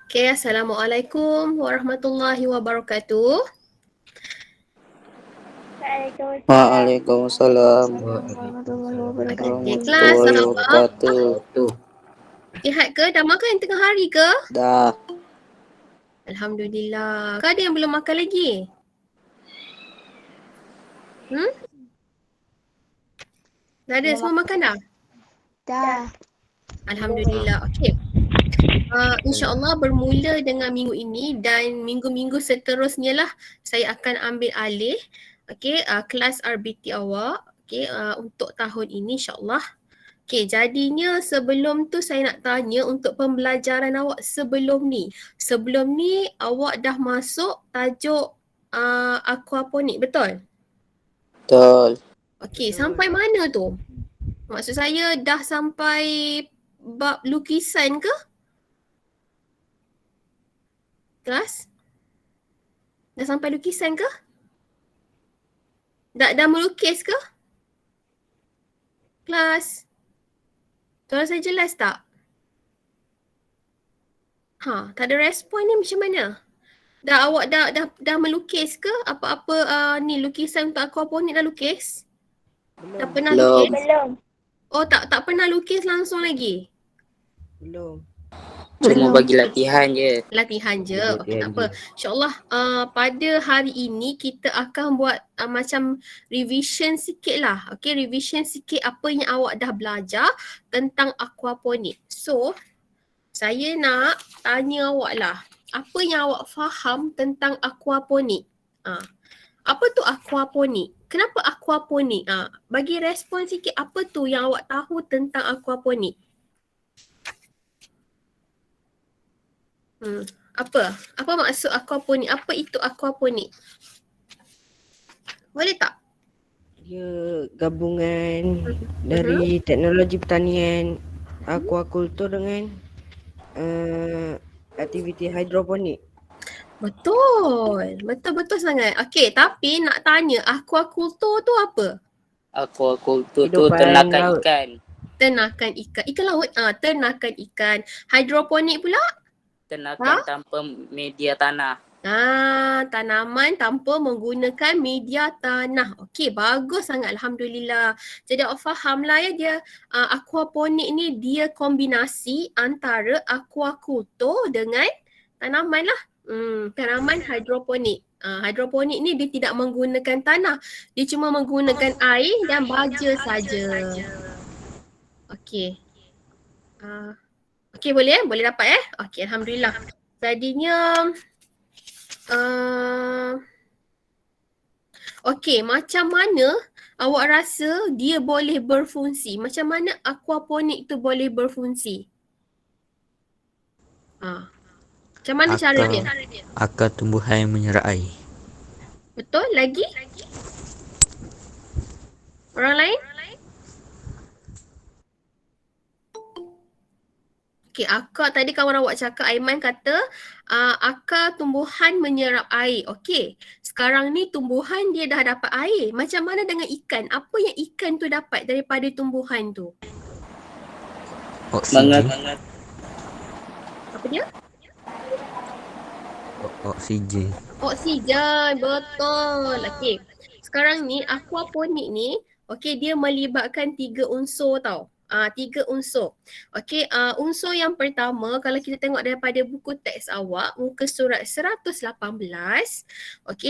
Okay, Assalamualaikum warahmatullahi wabarakatuh. Waalaikumsalam Waalaikumsalam Okay, warahmatullahi kelas warahmatullahi apa? wabarakatuh. Sihat ke? Dah makan tengah hari ke? Dah. Alhamdulillah. Kau ada yang belum makan lagi? Dah ada? Semua makan dah? Dah. Alhamdulillah. Okay. InsyaAllah bermula dengan minggu ini dan minggu-minggu seterusnya lah saya akan ambil alih kelas RBT awak untuk tahun ini insyaAllah. Jadinya sebelum tu saya nak tanya untuk pembelajaran awak sebelum ni. Sebelum ni awak dah masuk tajuk aquaponik, betul? Betul. Sampai mana tu? Maksud saya dah sampai bab lukisan ke? Kelas? Dah sampai lukisan ke? Dah melukis ke? Kelas? Suara saya jelas tak? Tak ada respon ni macam mana? Awak dah melukis ke? Apa-apa ni lukisan untuk aquaponik dah lukis? Dah pernah Belum. lukis? Oh tak pernah lukis langsung lagi? Cuma bagi latihan je. Latihan je. Okey, tak apa. InsyaAllah pada hari ini kita akan buat macam revision sikit lah. Revision sikit apa yang awak dah belajar tentang aquaponik. So, saya nak tanya awak lah. Apa yang awak faham tentang aquaponik? Apa tu aquaponik? Kenapa aquaponik? Bagi respon sikit apa tu yang awak tahu tentang aquaponik? Apa? Apa maksud aquaponik? Apa itu aquaponik? Boleh tak? Dia gabungan dari teknologi pertanian aquaculture dengan aktiviti hidroponik. Betul. Betul-betul sangat. Okey, tapi nak tanya aquaculture tu apa? Aquaculture tu Kehidupan ternakan laut. ikan. Ternakan ikan. Ikan laut. Ternakan ikan. Hidroponik pula? Ternakan tanpa media tanah. Tanaman tanpa menggunakan media tanah. Okey, bagus sangat. Alhamdulillah. Jadi awak faham lah ya dia aquaponik ni dia kombinasi antara aquaculture dengan tanaman lah. Tanaman hidroponik. Hidroponik ni dia tidak menggunakan tanah. Dia cuma menggunakan air dan baja saja. Okey. Okey boleh Boleh dapat Okey, Alhamdulillah. Jadinya okey, macam mana awak rasa dia boleh berfungsi? Macam mana aquaponik tu boleh berfungsi? Macam mana cara dia? Akar tumbuhan menyerap air. Betul? Lagi? Orang lain? Okey, akar tadi kawan awak cakap, Aiman kata akar tumbuhan menyerap air. Okey, sekarang ni tumbuhan dia dah dapat air. Macam mana dengan ikan? Apa yang ikan tu dapat daripada tumbuhan tu? Oksigen. Apa dia? Oksigen. Oksigen, betul. Okey, sekarang ni aquaponik ni, dia melibatkan 3 unsur tau. 3 unsur. Unsur yang pertama kalau kita tengok daripada buku teks awak, muka surat 118,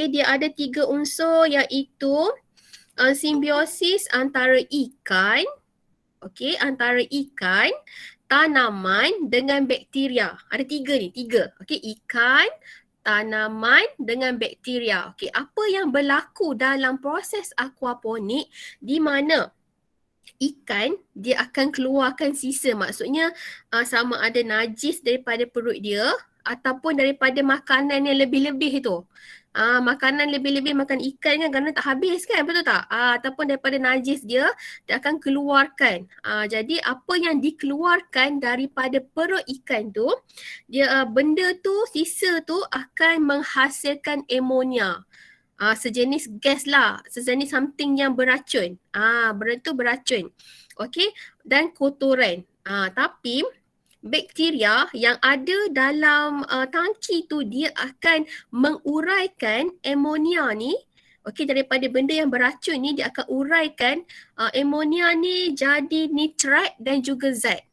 dia ada 3 unsur iaitu simbiosis antara ikan, antara ikan, tanaman dengan bakteria. Ada 3 ni, 3. Ikan, tanaman dengan bakteria. Apa yang berlaku dalam proses aquaponik di mana ikan dia akan keluarkan sisa, maksudnya sama ada najis daripada perut dia ataupun daripada makanan yang lebih-lebih tu. Makanan lebih-lebih makan ikan kan kerana tak habis kan, betul tak? Ataupun daripada najis dia akan keluarkan. Jadi apa yang dikeluarkan daripada perut ikan tu, dia benda tu, sisa tu akan menghasilkan amonia. Sejenis gas lah, sejenis something yang beracun. Benda tu beracun. Dan kotoran. Tapi bakteria yang ada dalam tangki tu dia akan menguraikan amonia ni. Okey, daripada benda yang beracun ni dia akan uraikan amonia ni jadi nitrat dan juga zat.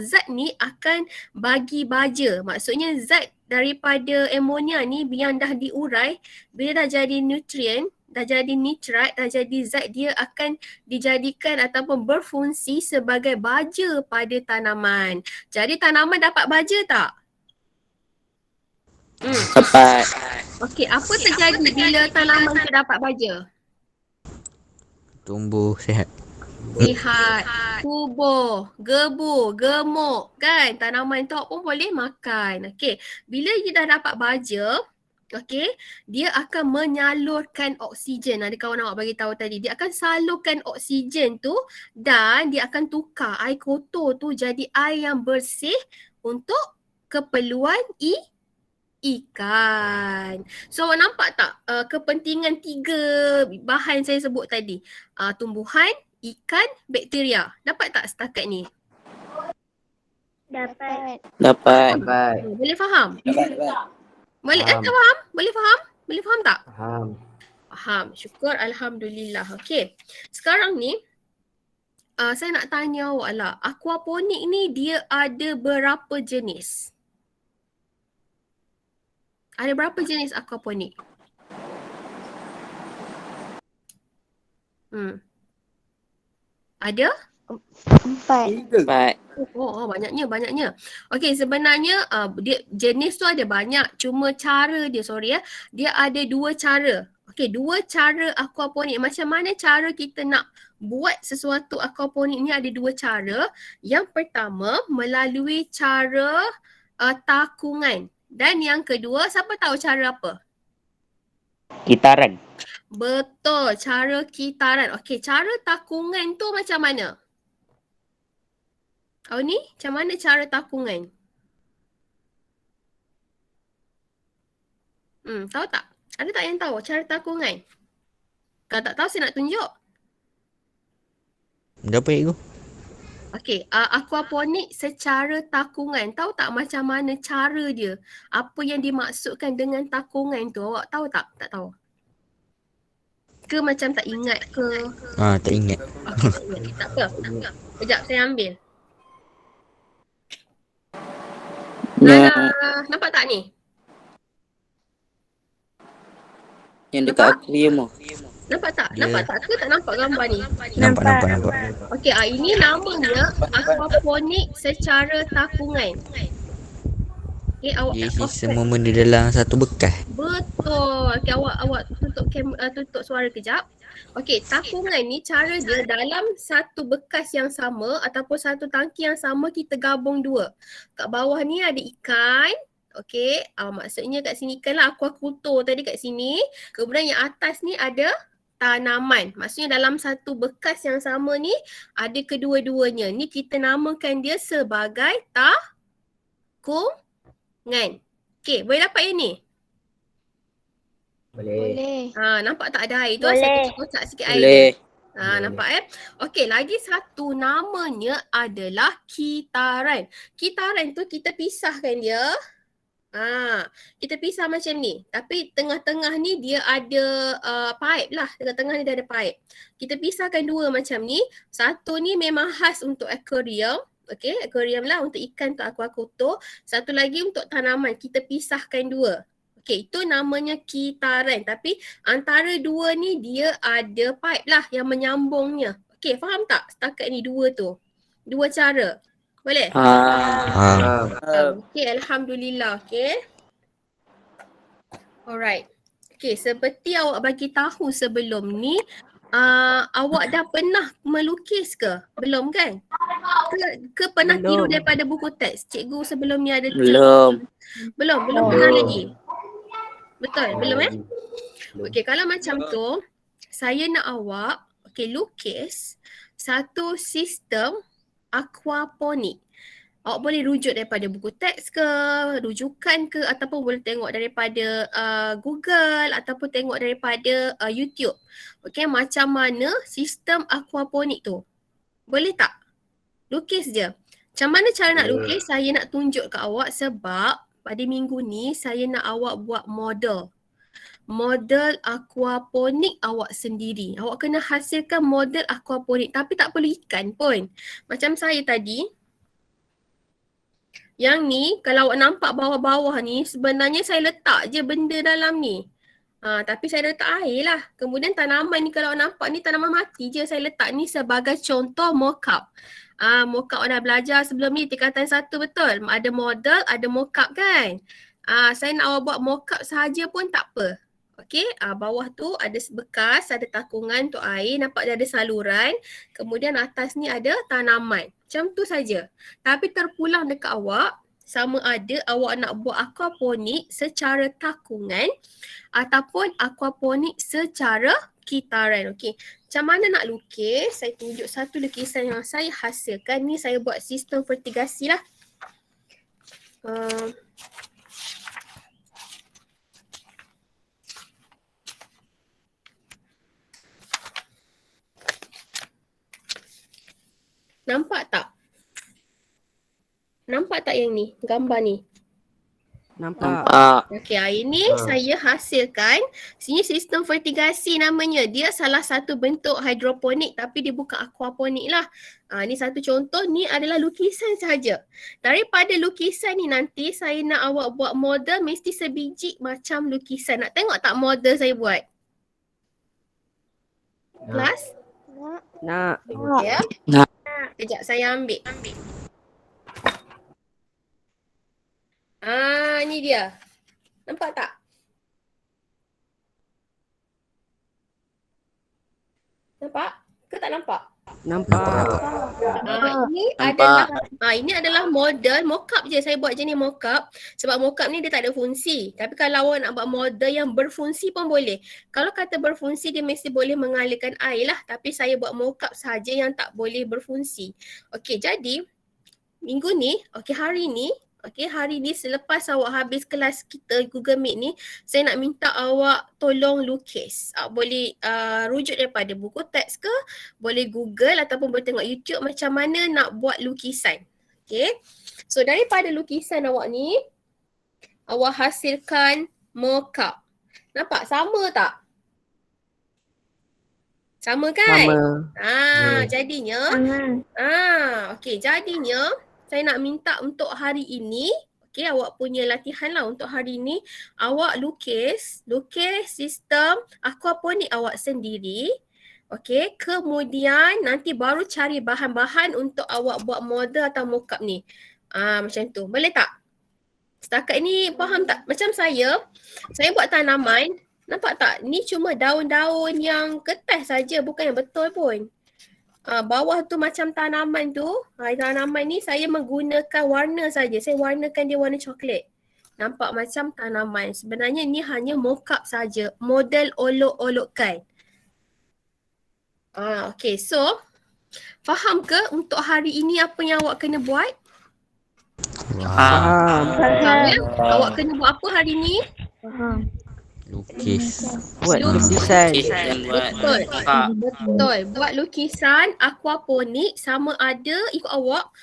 Zat ni akan bagi baja. Maksudnya zat daripada amonia ni yang dah diurai, bila dah jadi nutrien, dah jadi nitrat, dah jadi zat, dia akan dijadikan ataupun berfungsi sebagai baja pada tanaman. Jadi tanaman dapat baja tak? Dapat. Okey, apa terjadi bila tanaman tu dapat baja? Tumbuh sehat. Sihat, subur, gebur, gemuk kan. Tanaman tu pun boleh makan. Okey, bila dia dah dapat baja, okey, dia akan menyalurkan oksigen. Ada kawan awak bagi tahu tadi, dia akan salurkan oksigen tu dan dia akan tukar air kotor tu jadi air yang bersih untuk keperluan ikan. So nampak tak kepentingan 3 bahan saya sebut tadi? Tumbuhan, ikan, bakteria. Dapat tak setakat ni? Dapat. Dapat. Boleh faham? Boleh Faham. tak faham? Boleh faham? Boleh faham tak? Faham. Faham. Syukur, alhamdulillah. Okey. Sekarang ni saya nak tanya awak lah. Aquaponik ni dia ada berapa jenis? Ada berapa jenis aquaponik? Ada? 4. Dapat. Banyaknya. Okey, sebenarnya dia jenis tu ada banyak, cuma cara dia dia ada 2 cara. Okey, 2 cara aquaponik. Macam mana cara kita nak buat sesuatu aquaponik ni ada 2 cara. Yang pertama melalui cara takungan dan yang kedua siapa tahu cara apa? Kitaran. Betul, cara kitaran. Okey, cara takungan tu macam mana? Ni macam mana cara takungan? Tahu tak? Ada tak yang tahu cara takungan? Kalau tak tahu saya nak tunjuk. Dapat ikut. Okey, aquaponik secara takungan. Tahu tak macam mana cara dia? Apa yang dimaksudkan dengan takungan tu? Awak tahu tak? Tak tahu. Ke macam tak ingat ke? Tak ingat. Okey, tak ingat. Tak apa. Sekejap saya ambil. Yang, Nampak tak ni? yang dekat akuarium tu. Nampak tak? Dia- Nampak tak ke tak nampak gambar ni? Nampak. Okey, ini namanya aquaponik secara takungan. Okey, awak Dia isi semua benda dalam satu bekas. betul. Okey, awak tutup suara kejap. Okey, takungan ni cara dia dalam satu bekas yang sama ataupun satu tangki yang sama kita gabung 2. Kat bawah ni ada ikan. Okey, maksudnya kat sini ikan lah, aquaculture tadi kat sini. Kemudian yang atas ni ada tanaman. Maksudnya dalam satu bekas yang sama ni ada kedua-duanya. Ni kita namakan dia sebagai takungan. Okey, boleh dapat yang ni? Boleh. Nampak tak ada air tu? Boleh. Saya kocak sikit air. Boleh. Nampak Okey, lagi satu namanya adalah kitaran. Kitaran tu kita pisahkan dia. Kita pisah macam ni. Tapi tengah-tengah ni dia ada pipe lah. Tengah-tengah ni dia ada pipe. Kita pisahkan 2 macam ni. Satu ni memang khas untuk aquarium. Okey, aquarium lah untuk ikan, untuk aquaculture. Satu lagi untuk tanaman. Kita pisahkan 2. Okey, itu namanya kitaran. Tapi antara 2 ni dia ada pipe lah yang menyambungnya. Okey, faham tak setakat ni 2 tu? 2 cara. Boleh? Okey, alhamdulillah. Okey. Alright. Okey, seperti awak bagi tahu sebelum ni, awak dah pernah melukis ke? Belum kan? Ke pernah tiru Belum. daripada buku teks? Cikgu sebelum ni ada Belum. Belum pernah lagi. Betul, belum Okey, kalau macam tu, saya nak awak lukis satu sistem aquaponik. Awak boleh rujuk daripada buku teks ke, rujukan ke, ataupun boleh tengok daripada Google ataupun tengok daripada YouTube. Okey, macam mana sistem aquaponik tu? Boleh tak? Lukis je. Macam mana cara nak lukis? Saya nak tunjuk ke awak sebab pada minggu ni saya nak awak buat model. Model aquaponik awak sendiri. Awak kena hasilkan model aquaponik tapi tak perlu ikan pun. Macam saya tadi. Yang ni kalau awak nampak bawah-bawah ni sebenarnya saya letak je benda dalam ni. Tapi saya letak air lah. Kemudian tanaman ni kalau awak nampak ni tanaman mati je. Saya letak ni sebagai contoh mock-up. Mock-up awak dah belajar sebelum ni tingkatan 1 betul. Ada model, ada mock-up kan. Saya nak awak buat mock-up sahaja pun tak apa. Okey, bawah tu ada bekas, ada takungan untuk air, nampak dia ada saluran. Kemudian atas ni ada tanaman. Macam tu saja. Tapi terpulang dekat awak, sama ada awak nak buat aquaponik secara takungan ataupun aquaponik secara kitaran. Okey, macam mana nak lukis? Saya tunjuk satu lukisan yang saya hasilkan. Ni saya buat sistem vertigasi lah. Nampak tak? Nampak tak yang ni? Gambar ni. Nampak. Okey, hari ni saya hasilkan. Sini sistem vertigasi namanya. Dia salah satu bentuk hidroponik tapi dia bukan aquaponik lah. Ni satu contoh. Ni adalah lukisan sahaja. Daripada lukisan ni nanti saya nak awak buat model mesti sebiji macam lukisan. Nak tengok tak model saya buat? Kelas? Nak. Ya. Nak. Kejap saya ambil. Ni dia. Nampak tak? Nampak? Ke tak nampak? Nampak. Ini adalah model mock-up je. Saya buat jenis mock-up sebab mock-up ni dia tak ada fungsi. Tapi kalau awak nak buat model yang berfungsi pun boleh. Kalau kata berfungsi dia mesti boleh mengalirkan air lah. Tapi saya buat mock-up sahaja yang tak boleh berfungsi. Okey, jadi minggu ni, hari ni selepas awak habis kelas kita Google Meet ni, saya nak minta awak tolong lukis. Boleh rujuk daripada buku teks ke, boleh Google ataupun boleh tengok YouTube macam mana nak buat lukisan. Okay. So daripada lukisan awak ni, awak hasilkan mock-up. Nampak sama tak? Sama kan? Sama. Jadinya, jadinya saya nak minta untuk hari ini, awak punya latihan lah untuk hari ini, awak lukis sistem aquaponik awak sendiri. Kemudian nanti baru cari bahan-bahan untuk awak buat model atau mock-up ni. Macam tu. Boleh tak? Setakat ni faham tak? Macam saya buat tanaman, nampak tak? Ni cuma daun-daun yang kertas saja, bukan yang betul pun. Bawah tu macam tanaman tu. Tanaman ni saya menggunakan warna saja. Saya warnakan dia warna coklat. Nampak macam tanaman. Sebenarnya ni hanya mock-up saja. Model olok-olokkan. Okay, so faham ke untuk hari ini apa yang awak kena buat? Faham. Faham ya? Awak kena buat apa hari ni? Lukis. Buat lukisan. Betul. Buat lukisan aquaponik sama ada ikut awak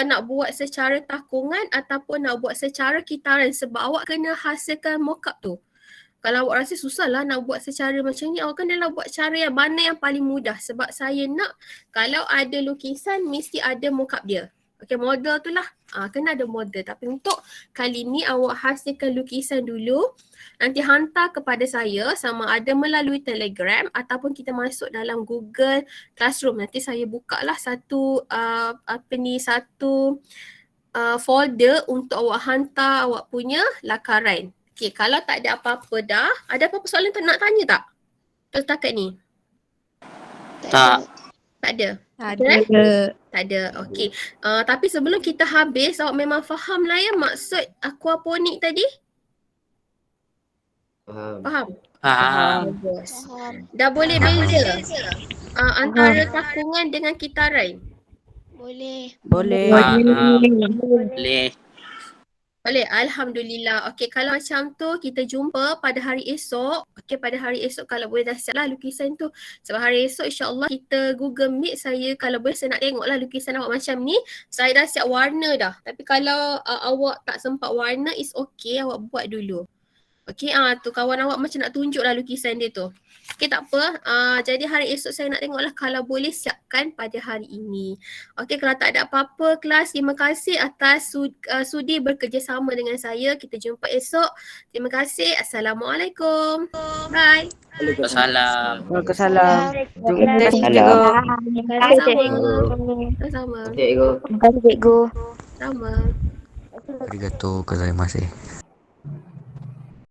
nak buat secara takungan ataupun nak buat secara kitaran sebab awak kena hasilkan mock-up tu. Kalau awak rasa susah lah nak buat secara macam ni, awak kena buat cara yang mana yang paling mudah sebab saya nak kalau ada lukisan mesti ada mock-up dia. Okay, model tu lah. Kena ada model. Tapi untuk kali ni awak hasilkan lukisan dulu. Nanti hantar kepada saya sama ada melalui Telegram ataupun kita masuk dalam Google Classroom. Nanti saya buka lah satu folder untuk awak hantar awak punya lakaran. Okay, kalau tak ada apa-apa dah, ada apa-apa soalan nak tanya tak? Setakat ni? Tak. Tak ada? Ada. Tak ada, okey. Tapi sebelum kita habis, awak memang faham lah ya maksud aquaponik tadi? Faham? Bagus. Dah boleh beza antara takungan dengan kitaran? Boleh. Boleh. Boleh. Boleh, Alhamdulillah. Okey, kalau macam tu kita jumpa pada hari esok. Okey, pada hari esok kalau boleh dah siap lah lukisan tu. Sebab hari esok insyaAllah kita Google Meet saya. Kalau boleh saya nak tengok lah lukisan awak macam ni. Saya dah siap warna dah. Tapi kalau awak tak sempat warna, is okay, awak buat dulu. Okey, tu kawan awak macam nak tunjuk lah lukisan dia tu. Okey, tak apa. Jadi hari esok saya nak tengok lah kalau boleh siapkan pada hari ini. Okey, kalau tak ada apa-apa kelas, terima kasih atas sudi bekerjasama dengan saya. Kita jumpa esok. Terima kasih. Assalamualaikum. Bye. Waalaikumsalam. Waalaikumsalam. Terima kasih Salam. cikgu. Sama-sama. Cikgu. Terima kasih cikgu. Sama. Arigatou gozaimasu.